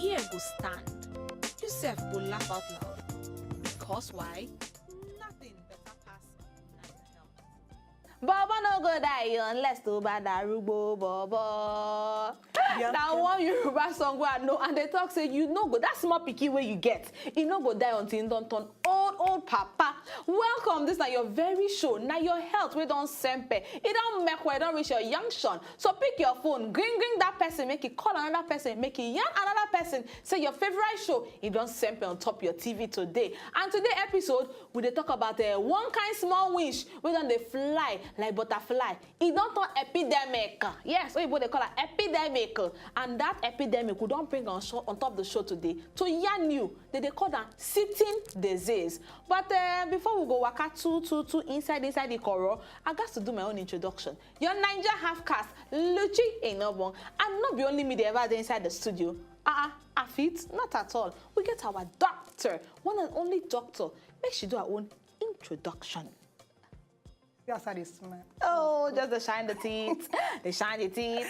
ear go stand. You sef go laugh out loud. Because why? Nothing better pass night health. Baba no go die unless to bad arubo baba. Yeah. Now one Yoruba song where I know and they talk say you no go that small pikin where you get. You no go die until you don't turn old papa. Welcome, this is your very show. Now your health we don't sempe. It don't make where don't reach your junction. So pick your phone, green that person, make it call another person, make it yarn another person. Say your favorite show, it don't sempe on top your TV today. And today episode, we dey talk about one kind small wish we don't they fly like butterfly. It don't turn epidemic. Yes, we they call it epidemic. And that epidemic we don't bring on top the show today to yarn you that they call that sitting disease. But before we go waka two inside the corral, I got to do my own introduction. Your Niger half caste, Luchi Enobong, and not be only me the ever there inside the studio. Afit, not at all. We get our doctor, one and only doctor. Make she do her own introduction. That's how they smile. Oh, just to shine the teeth. They shine the teeth.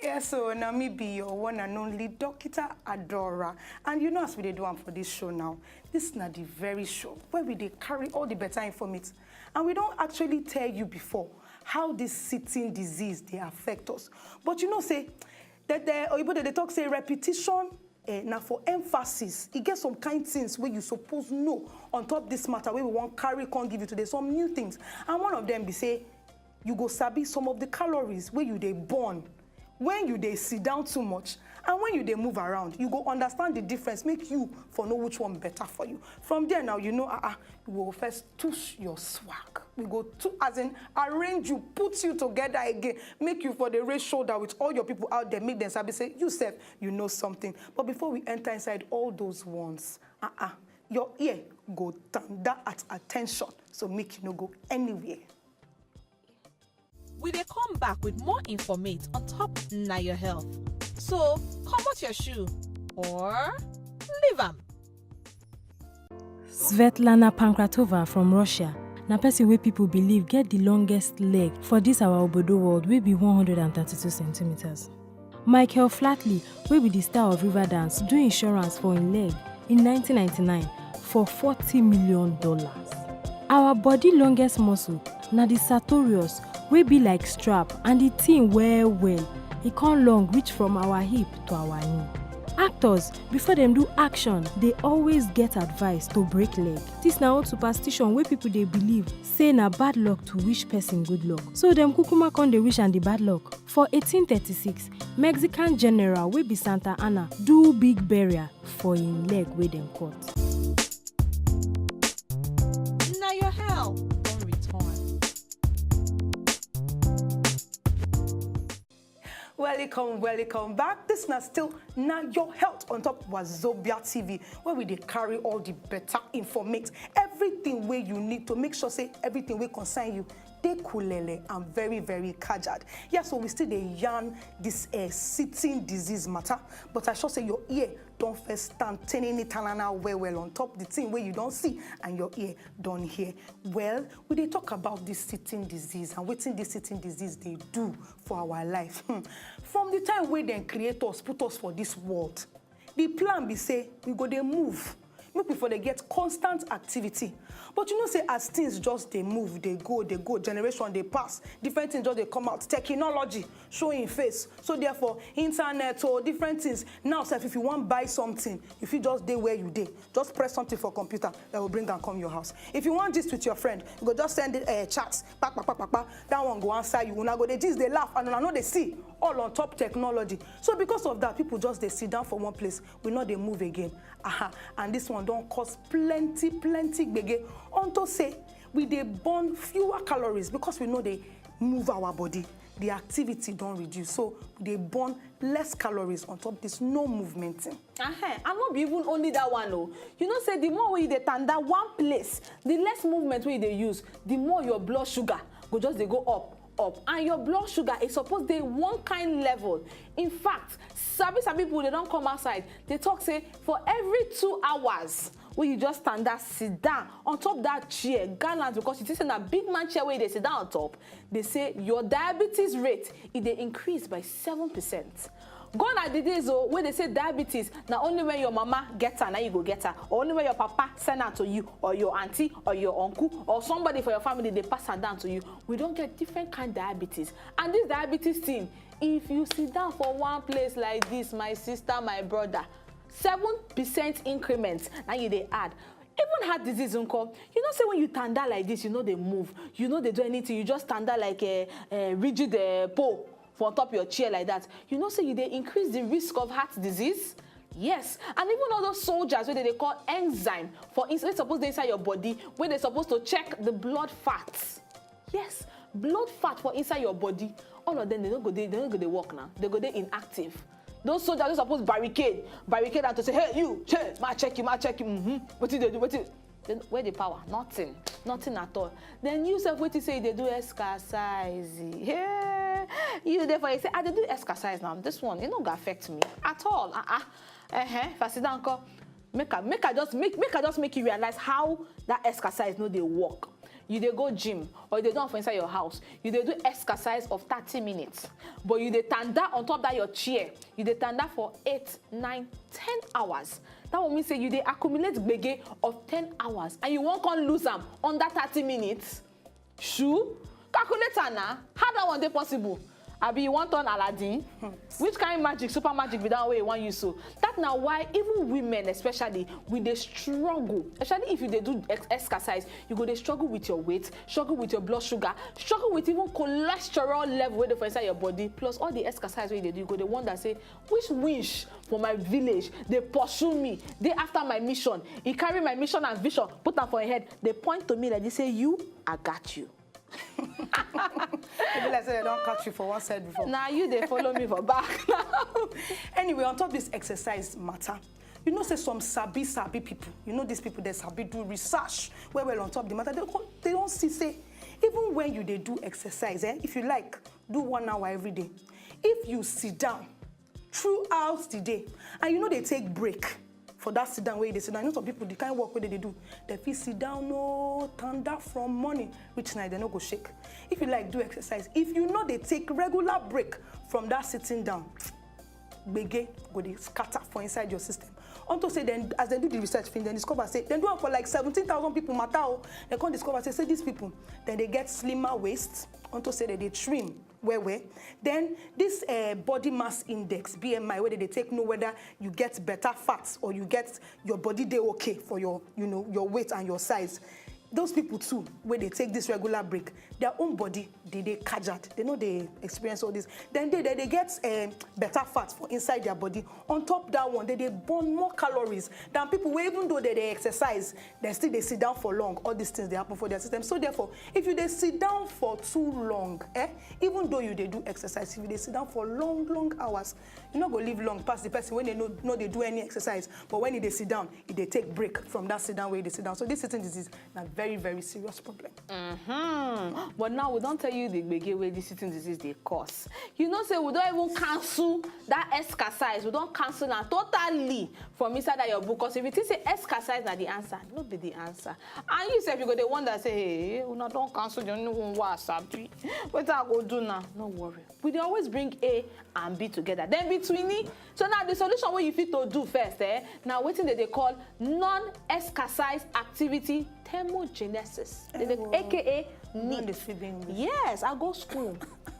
Yeah, so now me be your one and only Dr. Adora. And you know as we dey do am for this show now, this is not the very show where we dey carry all the better information. And we don't actually tell you before how this sitting disease they affect us. But you know say that they talk say repetition now for emphasis, it gets some kind things where you suppose know on top this matter where we want carry can give you today some new things. And one of them be say you go sabi some of the calories where you they burn when you they sit down too much and when you they move around. You go understand the difference, make you for know which one better for you. From there now you know you will first touch your swag. We go to as in arrange you, put you together again, make you for the race shoulder with all your people out there, make them sabi say you self you know something. But before we enter inside all those ones, your ear go tanda at attention, so make you no go anywhere. We dey come back with more information on top na your health. So come out your shoe or leave them. Svetlana Pankratova from Russia. Na person wey people believe get the longest leg for this our obodo world wey be 132 centimeters. Michael Flatley, wey be the star of river dance, do insurance for him leg in 1999 for $40 million. Our body longest muscle na the sartorius, wey be like strap and the thing well. E come long reach from our hip to our knee. Actors, before them do action, they always get advice to break leg. This na old superstition wey people they believe say na bad luck to wish person good luck. So them kukuma con dey wish and the bad luck. For 1836, Mexican general wey be Santa Anna do big burial for him leg wey them cut. Now your health don't return. Welcome back. This is still Now Your Health on top Wazobia TV, where we dey carry all the better information, everything where you need to make sure say everything will concern you. They kulele and very kajad. Yeah, so we still dey yarn this sitting disease matter, but I should say your ear don't first stand turning it well on top the thing where you don't see and your ear don't hear. Well, we dey talk about this sitting disease and wetin this sitting disease they do for our life. From the time where they create us, put us for this world, the plan be say we go dey move. Make before they get constant activity. But you know, say as things just they move, they go, generation they pass, different things just they come out, technology showing face. So therefore, internet or different things. Now, sir, if you want to buy something, if you just day where you day, just press something for computer that will bring and come your house. If you want this with your friend, you go just send it chats, that one go answer you. Now go they just they laugh and I know they see all on top technology. So because of that, people just they sit down for one place, we know they move again. And this one don't cost plenty gbege. Unto say we they burn fewer calories because we know they move our body. The activity don't reduce, so they burn less calories on top this no movement thing. And not be even only that one, oh. You know, say the more we they turn that one place, the less movement we they use, the more your blood sugar go just they go up, and your blood sugar is supposed to be one kind level. In fact, sabi people they don't come outside. They talk say for every 2 hours when you just stand there, sit down on top that chair, gallant, because you see a big man chair where they sit down on top. They say your diabetes rate they increase by 7%. Gone are the days when they say diabetes, now only when your mama gets her, now you go get her. Or only when your papa send her to you, or your auntie, or your uncle, or somebody for your family, they pass her down to you. We don't get different kind of diabetes. And this diabetes thing, if you sit down for one place like this, my sister, my brother, 7% increments, now you they add. Even heart disease, uncle. You know, say when you stand there like this, you know they move. You know they do anything. You just stand there like a rigid pole for on top of your chair like that. You know, say they increase the risk of heart disease. Yes, and even all those soldiers where they call enzyme for instance, supposed to inside your body, where they're supposed to check the blood fat. Yes, blood fat for inside your body. All of them they don't go they walk now. They go there inactive. Those soldiers are supposed to barricade and to say, hey, you, check you. What did they do? Where the power? Nothing at all. Then you self, what you say, they do exercise. Yeah. You therefore you say, they do exercise now. This one, it don't affect me at all. If I sit down, make I just make you realize how that exercise no they work. You dey go gym or you dey do it for inside your house. You dey do exercise of 30 minutes. But you dey stand on top of that your chair. You dey stand for 8, 9, 10 hours. That will mean say you dey accumulate gbege of 10 hours and you won't come lose them under 30 minutes. Shoo? Calculator now. How that one dey possible? Abi you want on Aladdin? Which kind of magic, super magic be that way you want you so? That now why even women especially with the struggle, especially if you they do exercise, you go they struggle with your weight, struggle with your blood sugar, struggle with even cholesterol level where they for inside your body, plus all the exercise where they do, you go they wonder say, which wish for my village, they pursue me, they after my mission, he carry my mission and vision, put them for your head, they point to me like they say, you, I got you. Maybe like say they don't catch you for one side before. Now you they follow me for back. Anyway, on top of this exercise matter, you know say some sabi people, you know these people that sabi do research well on top of the matter, they don't see say, even when you they do exercise, if you like, do 1 hour every day. If you sit down throughout the day, and you know they take break, for that sit down where they sit down. You know some people, the kind of work where they do, they feel sit down, no, thunder from morning, which night they no go shake. If you like do exercise, if you know they take regular break from that sitting down, gbege go they scatter for inside your system. Unto say then, as they do the research, then discover say, then do it for like 17,000 people matter. They can't discover say these people, then they get slimmer waist. Unto say that they trim where. Then this body mass index, BMI, where they take know whether you get better fats or you get your body day okay for your, you know, your weight and your size. Those people too, where they take this regular break, their own body, they kajat. They know they experience all this. Then they get better fats for inside their body. On top of that one, they burn more calories than people where even though they exercise, they sit down for long. All these things, they happen for their system. So therefore, if you sit down for too long, even though they do exercise, if they sit down for long hours, you're not going to live long past the person when they know they do any exercise. But when they sit down, if they take break from that sit down where they sit down. So this sitting disease is a very, very serious problem. But now we don't tell you the gbege where this sitting disease they cause. You know, say we don't even cancel that exercise. We don't cancel that totally from inside of your book. Because if you say exercise not the answer, not be the answer. And you say if you go the one that say, hey, we don't cancel the only one was sabi. What I go do now? No worry. We always bring A and B together. Then between it. So now the solution what you fit to do first, now wetin they call non-exercise activity thermogenesis. AKA NEAT. Yes, I go school.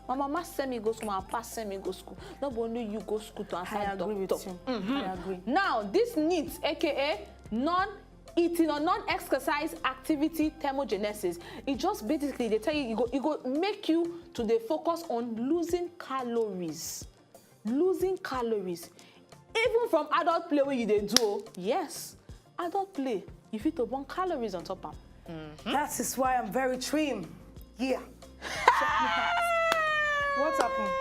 My mama send me go school, my papa send me go school. Not only you go school to answer doctor. With you. I agree. Now, this NEAT, AKA non-eating or non-exercise activity thermogenesis, it just basically, they tell you, it go make you to the focus on losing calories. Losing calories. Even from adult play where you they do, yes, adult play, you fit to burn calories on top of. That is why I'm very trim. Yeah. What's happened?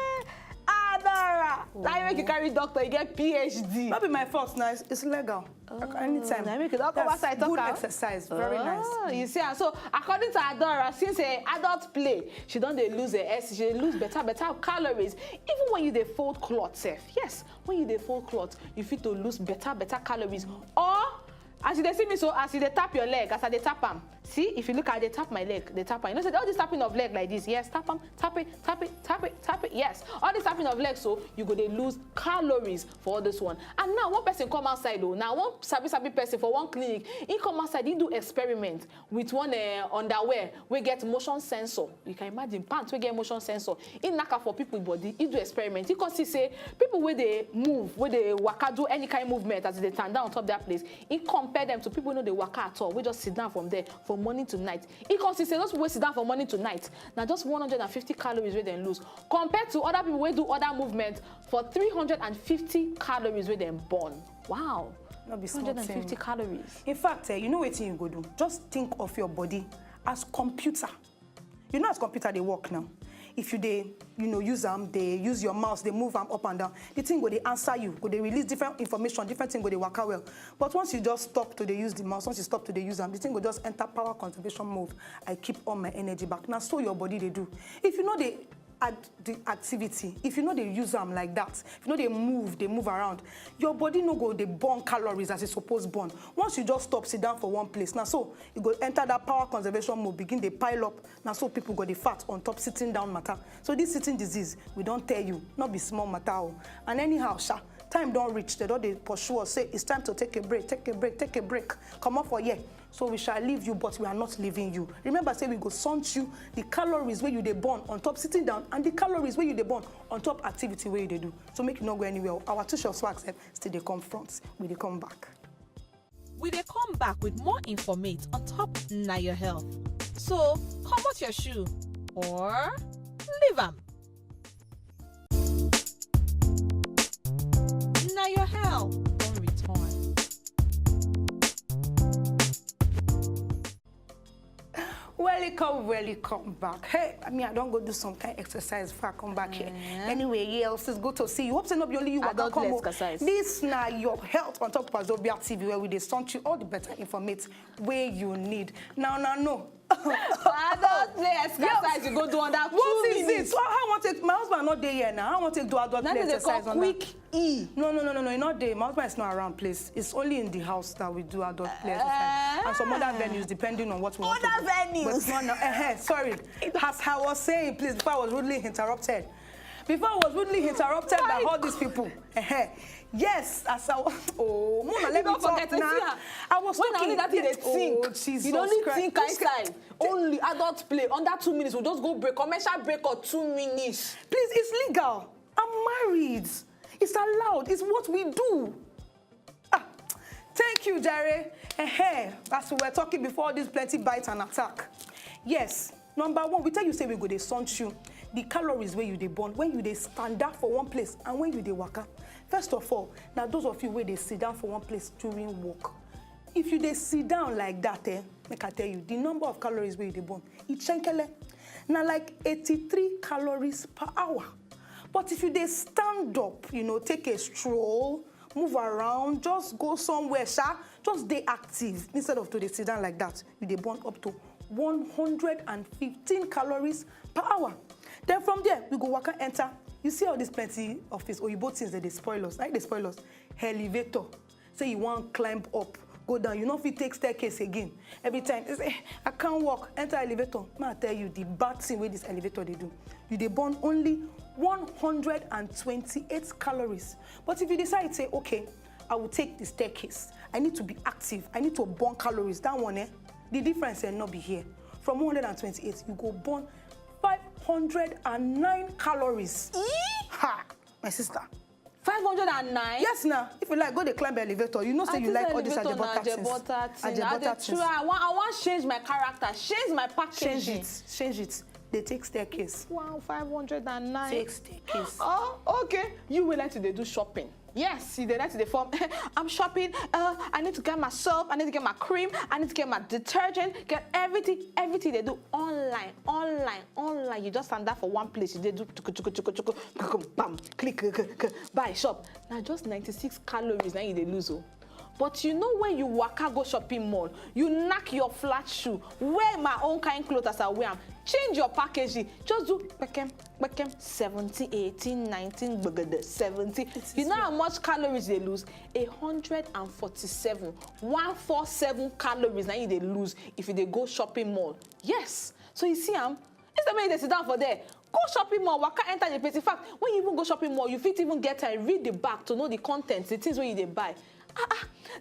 Adora! Now you make you carry doctor, you get PhD. Not be my fault, nice. It's legal. Anytime. I make it all come outside talk. Good exercise, very nice. You see, so according to Adora, since adult play, she don't they lose she lose better calories. Even when you they fold cloth, yes, when you they fold cloth, you fit to lose better calories. Or as you see me so, as you they tap your leg, as I they tap them, See, if you look at it, they tap my leg, they tap my, you know, say all this tapping of leg like this, yes, tap them, tap it, tap it, tap it, tap it, yes. All this tapping of leg, so you go, they lose calories for all this one. And now one person come outside though, now one sabi person for one clinic, he come outside, he do experiment with one underwear, we get motion sensor. You can imagine, pants, we get motion sensor. In naka for people body, he do experiment. He can see say, people where they move, where they waka do any kind of movement as they stand down on top of that place, he compare them to people who know they waka at all. We just sit down from there from morning to night. He can see say those people sit down from morning to night. Now just 150 calories where they lose. Compared to other people who do other movement for 350 calories where they burn. Wow. Not be 150 calories. In fact, you know what you go do? Just think of your body as computer. You know as computer they work now. If you use them, they use your mouse, they move them up and down. The thing go they answer you, go they release different information, different thing go they work out well. But once you just stop to they use the mouse, once you stop to they use them, the thing go just enter power conservation mode. I keep all my energy back. Now so your body they do. If you know they add the activity, if you know they use them like that, if you know they move around, your body no go they burn calories as it's supposed burn. Once you just stop, sit down for one place. Now so you go enter that power conservation mode, begin they pile up. Now so people got the fat on top sitting down matter. So this sitting disease, we don't tell you, not be small matter. And anyhow, time don't reach. They don't they pursue us, say it's time to take a break, take a break, take a break. Come up for yeah. So we shall leave you, but we are not leaving you. Remember, say we go sunt you the calories where you they burn on top sitting down and the calories where you they burn on top activity where you they do. So make you not go anywhere. Our two-shot swag still they come front. We they come back. We dey come back with more informate on top na your health. So comot your shoe or leave am. Na your health don return. Welcome back. Hey, I mean, I don't go do some kind of exercise before I come back here. Anyway, yes, it's good to see you. Hope it's not be only you. Adult exercise. This now your health on top of Wazobia TV, where we dey stunt you all the better informate where you need. Now, no. Adult play exercise, you go do on that 2 minutes. This? So how want to take, my husband not there yet now. I want to do adult play exercise on quick that. E. No, not there. My husband is not around, please. It's only in the house that we do adult play exercise. And some other venues, depending on what we want to do. Other venues? But it's not, sorry. As I was saying, please, before I was rudely interrupted. By all these people. Yes, as I was. Oh, Mona, let me talk now. I was when talking. Only that they think. Oh, Jesus you don't need Christ. think outside. Only adult play. Under 2 minutes, we'll just go break. Commercial break or 2 minutes. Please, it's legal. I'm married. It's allowed. It's what we do. Thank you, Jerry. As we were talking before, this plenty bite and attack. Yes, number one, we tell you say we go dey sunt you the calories where you dey burn when you dey stand up for one place and when you dey waka. First of all, now those of you where they sit down for one place during work. If you dey sit down like that, make I tell you, the number of calories where you dey burn, it's chenkele. Now like 83 calories per hour. But if you dey stand up, take a stroll, move around, just go somewhere, just stay active. Instead of to dey sit down like that, you dey burn up to 115 calories per hour. Then from there, we go waka enter. You see all these plenty of these oyibo things that they spoil us. Like they spoil us. Elevator. Say you want climb up, go down. You know if you take staircase again. Every time, you say, I can't walk, enter elevator. I tell you the bad thing with this elevator they do. You they burn only 128 calories. But if you decide, say, okay, I will take the staircase. I need to be active. I need to burn calories. That one, the difference will not be here. From 128, you go burn 509 calories. Ha! My sister. 509? Yes, now. If you like, go to climb the elevator. You know, say you like all these ajebota things. I want to change my character, change my packaging. Change it. They take staircase. Wow, 509. Take staircase. Oh, okay. You will like to do shopping. Yes, you like to form. I'm shopping. I need to get my soap. I need to get my cream. I need to get my detergent. Get everything they do online. You just stand there for one place. You do bam, click, buy, shop. Now just 96 calories. Now you they lose. But you know when you waka go shopping mall, you knack your flat shoe, wear my own kind clothes as I wear them, change your packaging, just do 70, 18, 19, 70. You know how much calories they lose? 147 calories now they lose if they go shopping mall. Yes. So you see, instead of they sit down for there, go shopping mall, waka enter the place. In fact, when you even go shopping mall, you fit even get and read the back to know the contents, the things where you they buy.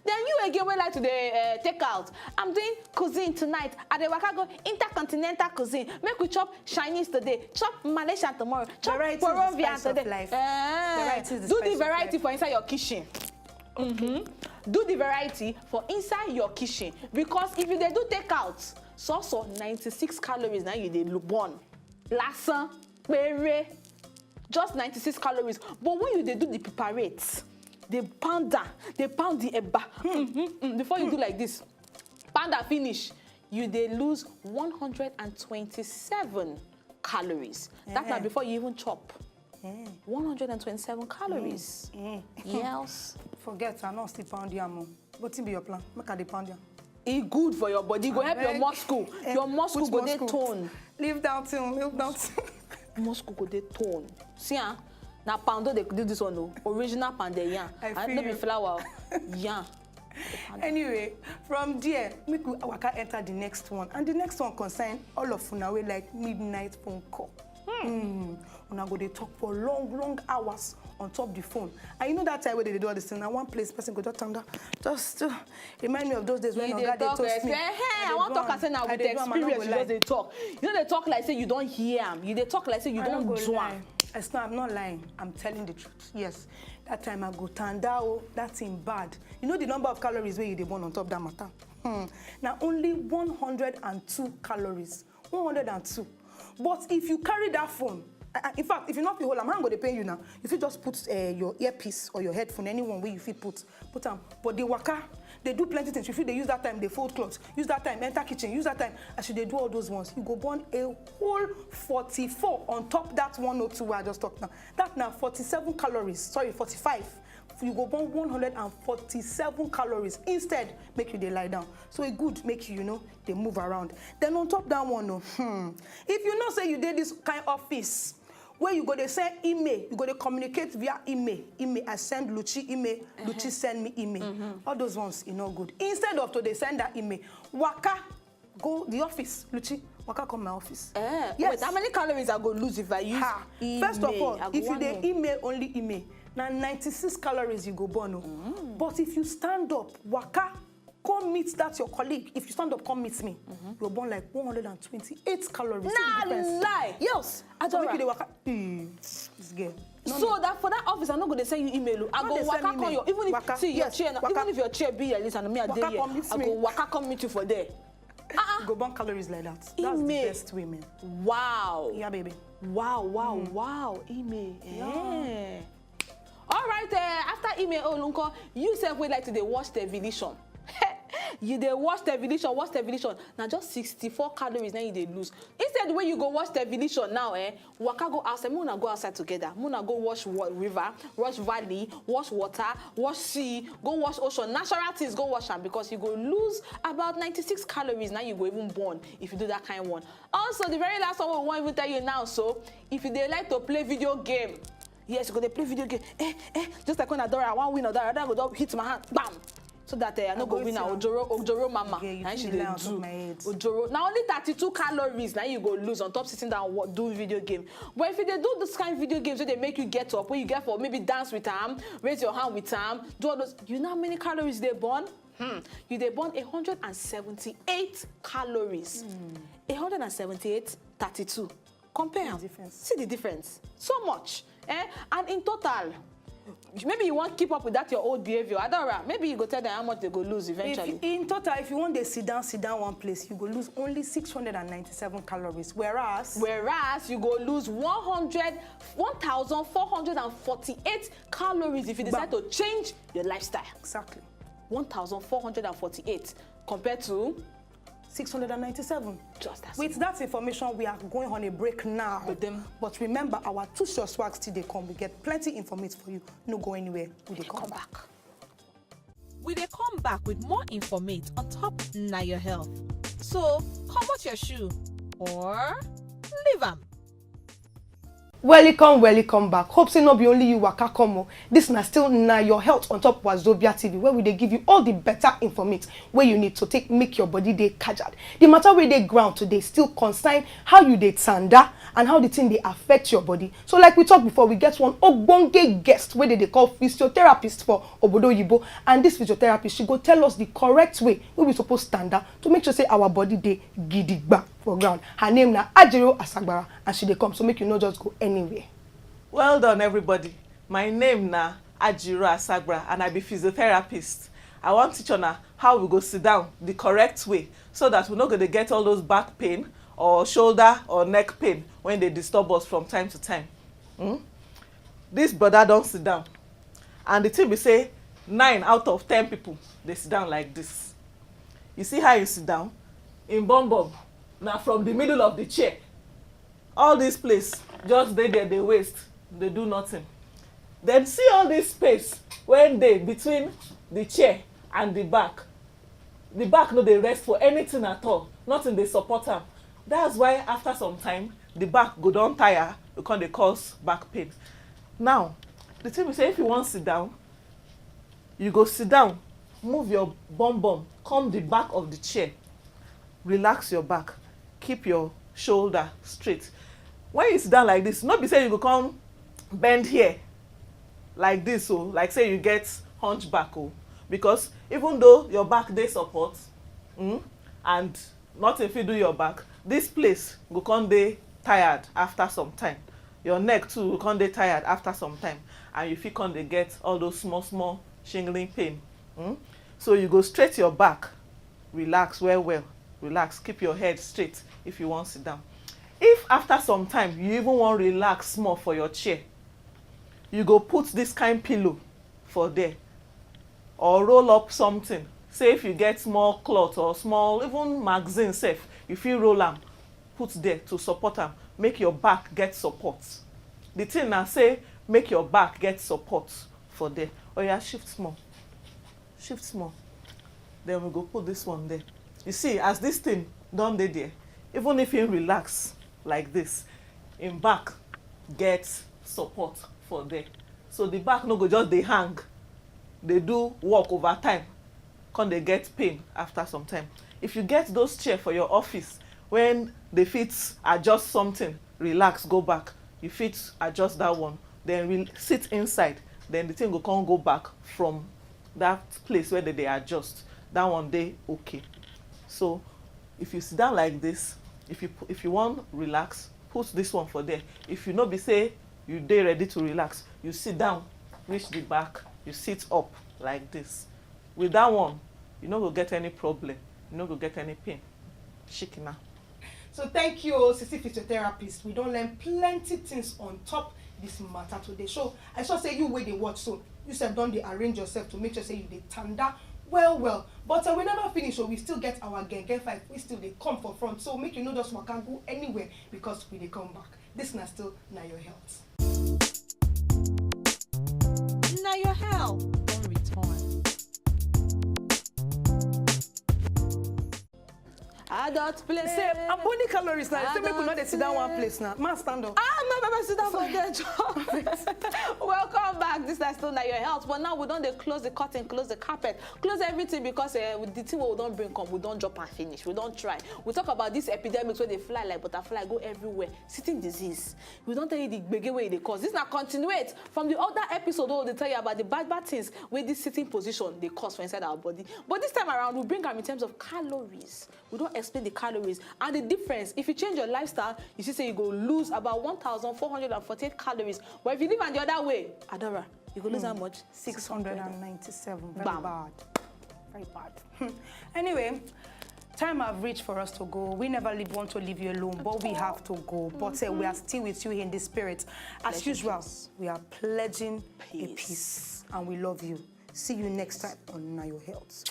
Then you again will like to the take out. I'm doing cuisine tonight. At the waka go intercontinental cuisine. Make we chop Chinese today, chop Malaysian tomorrow, chop Peruvian today. Do the variety for inside your kitchen. Do the variety for inside your kitchen, because if you they do take out, so 96 calories now you they burn. Lasan, pere, just 96 calories. But when you they do the preparate, they pound the eba. Before you do like this, pound finish, you they lose 127 calories. That's not before you even chop. 127 calories. Yes. Forget, I not still pound yam. What's be your plan? Make a pound yam. It's good for your body. Go help your muscle. Your muscle go dey tone. Leave down till. Muscle go dey tone. See, now poundo they do this one, no. Original pound yeah. And not be flour. Yeah. Anyway, from there, make we waka enter the next one, and the next one concern all of una way like midnight phone call. Una go dey talk for long hours on top the phone, and you know that time where they do all this thing. Now one place person go just turn down, just remind me of those days when Oga dey toast me. Hey, I want to talk and say now with the experience you just dey talk. You know they talk like say you don't hear am. You they talk like say you don't do am. I'm not lying. I'm telling the truth. Yes, that time I go tanda, that thing bad. You know the number of calories where you dey burn on top that matter. Now only 102 calories. 102. But if you carry that phone, in fact, if you not feel whole, I'm going to pay you now. If you just put your earpiece or your headphone, anyone where you feel put them. But they waka, they do plenty things. If you they use that time, they fold clothes. Use that time, enter kitchen. Use that time. As they do all those ones, you go burn a whole 44 on top that 102 where I just talked now. That now 47 calories. Sorry, 45. You go burn 147 calories. Instead, make you they lie down. So it good make you, they move around. Then on top that one, if you know say you did this kind of office where you go to send email, you go to communicate via email. I send Luchi email, Luchi send me email. All those ones, good. Instead of they send that email, waka go the office, Luchi. Waka come my office. Yes. Wait, how many calories I go lose if I use email? First of all, if you they email only email, now 96 calories you go burn. But if you stand up, waka, come meet that your colleague. If you stand up, come meet me. You'll burn like 128 calories. Nah, lie. Yes. I don't make you waka. This girl. So that for that office, I'm not going to send you email. I go waka call you. Even if waka. See your chair, even if your chair be at least and me a day here, I go waka come meet you for there. Go burn calories like that. That's email. The best way, man. Wow. Yeah, baby. Wow. Email. Yeah. All right, after email, Olunko, you said we like to watch television. You they watch television. Now just 64 calories now you they lose. Instead, when you go watch television now, waka go outside. Muna go outside together. Muna go watch river, watch valley, watch water, watch sea, go watch ocean. Natural things, go watch them because you go lose about 96 calories. Now you go even burn if you do that kind of one. Also, the very last one we want to tell you now. So, if you they like to play video game, yes, you go to play video game. Just like when I want win or that, I go hit my hand, bam. So that I no go win now. Ojoro mama. And she dey do. Ojoro. Now only 32 calories now you go lose on top sitting down do video game. But if you they do this kind of video games where they make you get up, where you get for maybe dance with them, raise your hand with them, do all those, you know how many calories they burn? You they burn 178 calories. 178, 32. Compare. See the difference. So much. And in total, maybe you won't keep up with that your old behavior. Adora, maybe you go tell them how much they go lose eventually. In total, if you want to sit down one place, you go lose only 697 calories. Whereas you go lose 1,448 calories if you decide to change your lifestyle. Exactly. 1,448 compared to 697. Just as with that information, we are going on a break now. But remember, our two short swags till they come. We get plenty information for you. No go anywhere. We come back. we dey come back with more informate on top na your health. So, comot your shoe or leave am. Welcome back. Hope say no be only you waka come o. This na still na your health on top Wazobia TV, where we dey give you all the better informate where you need to take make your body dey kajad. The matter where dey ground today still concern how you dey tanda and how the thing dey affect your body. So like we talked before, we get one ogbonge guest where they call physiotherapist for Obodo Yibo, and this physiotherapist, she go tell us the correct way we suppose tanda to make sure say our body dey gidigba for ground. Her name na Ajiro Asagbara, and she dey come, so make you no just go anywhere. Well done, everybody. My name na Ajiro Asagbara, and I be physiotherapist. I want to teach you how we go sit down the correct way, so that we're not going to get all those back pain or shoulder or neck pain when they disturb us from time to time. This brother don't sit down, and the thing we say 9 out of 10 people they sit down like this. You see how you sit down in bum now from the middle of the chair. All this place just they there, they waste, they do nothing. Then see all this space when they between the chair and the back no dey rest for anything at all, nothing dey support am. That's why after some time the back go don tire, because dey cause back pain. Now the thing is say if you want sit down, you go sit down, move your bum come the back of the chair, relax your back, keep your shoulder straight. When you sit down like this, not be say you go come bend here like this, so like say you get hunchback, because even though your back dey support and nothing fit do your back, this place go come dey tired after some time. Your neck too go come dey tired after some time, and you fit come dey get all those small shingling pain. So you go straight your back, relax well, relax, keep your head straight if you want sit down. If after some time you even want relax small for your chair, you go put this kind pillow for there, or roll up something. Say if you get small cloth or small even magazine safe, you fit roll am put there to support am, make your back get support. The thing na say make your back get support for there. Oya, shift small, then we go put this one there. You see, as this thing don dey there, even if you relax like this, in back get support for there. So the back no go just dey hang, dey do work over time, come dey get pain after some time. If you get those chair for your office, when they fit adjust something, relax, go back, you fit adjust that one, then sit inside, then the thing go come go back from that place where they adjust. That one dey okay. So if you sit down like this, if you want relax, put this one for there. If you no be say you dey ready to relax, you sit down, reach the back, you sit up like this. With that one, you no go get any problem, you no go get any pain. Shikina. So thank you, Sisi physiotherapist. We don't learn plenty things on top this matter today. So I saw say you wey dey watch, so you said don't dey arrange yourself to make sure say you dey tanda well. But we never finish, so we still get our gbege fight. We still dey come for front. So make you know just one can go anywhere, because we dey come back. This na still na your health. Na your health don return. Adult play. Say, I'm burning calories now. Say people know they sit down one place now. Man, stand up. No, sit down for their job. Welcome back. This is still na your health. But now we don't close the curtain, close the carpet, close everything, because with the thing we don't bring come, we don't drop and finish. We don't try. We talk about these epidemics where they fly like butterfly, go everywhere. Sitting disease. We don't tell you the gbege way they cause. This now continuate from the other episode where they tell you about the bad things where this sitting position they cause for inside our body. But this time around, we bring them in terms of calories. We don't explain the calories and the difference. If you change your lifestyle, you see say you go lose about 1,448 calories. But if you live on the other way, Adora, you go lose how much? 697. Very Bam. bad. Very bad. Anyway, time have reached for us to go. We never want to leave you alone, but we have to go. But we are still with you in the spirit. As Pledging usual, peace. we are pledging a Peace. peace. And we love you. See you next time on Now Your Health.